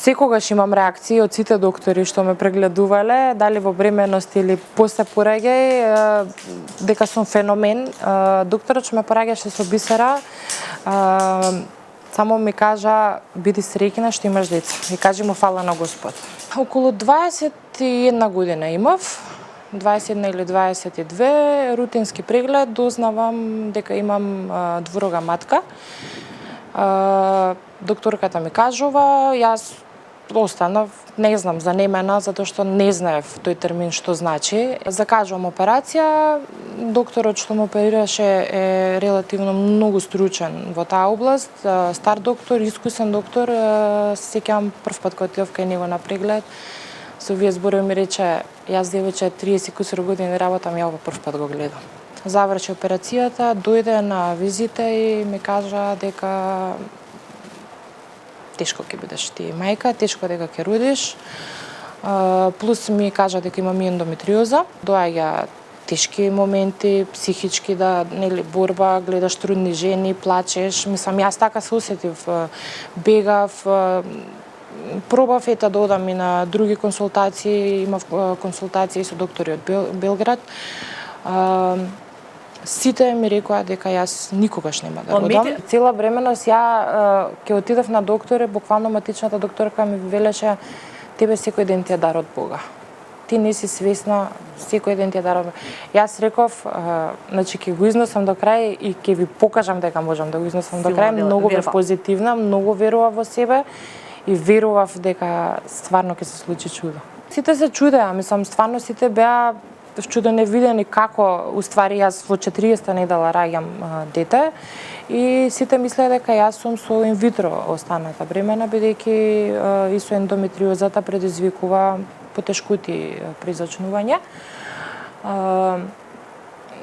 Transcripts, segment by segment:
Секогаш имам реакции од сите доктори што ме прегледувале, дали во бременост или после пораѓај, дека сум феномен. Докторот што ме пораѓаше со бисера, само ми кажа, биди среќна што имаш деца. И кажи му фала на Господ. Околу 21 година имав, 21 или 22, рутински преглед, дознавам дека имам дворога матка. Докторката ми кажува, јас останав, не знам, занемена, затоа што не знаев тој термин што значи. Закажувам операција, докторот што ме оперираше е релативно многу стручен во таа област, стар доктор, искусен доктор, се сеќавам прв пат кога отидов кај него на преглед, со овие зборови ми рече, јас девојче 30 кусур години работам, ја ова прв пат го гледам. Заврши операцијата, дојде на визита и ми кажа дека тешко ќе бидеш ти мајка, тешко дека ќе родиш. Плюс ми кажа дека имам и ендометриоза. Доаѓа тешки моменти, психички, да, нели, борба, гледаш трудни жени, плачеш. Мислам, јас така се осетив, бегав, пробав да одам и на други консултации, имав консултации со доктори од Белград. Сите ми рекоа дека јас никогаш нема да родам. Цела временост ја ќе отидов на доктор, буквално матичната докторка ми велеше, тебе секој ден ти е дар од Бога. Ти не си свесна, секој ден ти е дар од Бога. Јас реков, значи ќе го износам до крај и ќе ви покажам дека можам да го износам до крај. Многу бев позитивна, многу верував во себе и верував дека стварно ќе се случи чудо. Сите се чудеа, мислам, стварно сите беа чудо невидени како уствари јас во 40-та недела раѓам дете и сите мислеа дека јас сум со инвитро останата бремена, бидејќи и со ендометриозата предизвикува потешкоти при зачнување.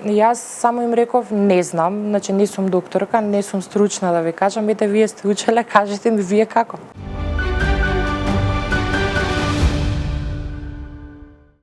Јас само им реков, не знам, значи не сум докторка, не сум стручна да ви кажам, ете вие сте учеле, кажете ми вие како.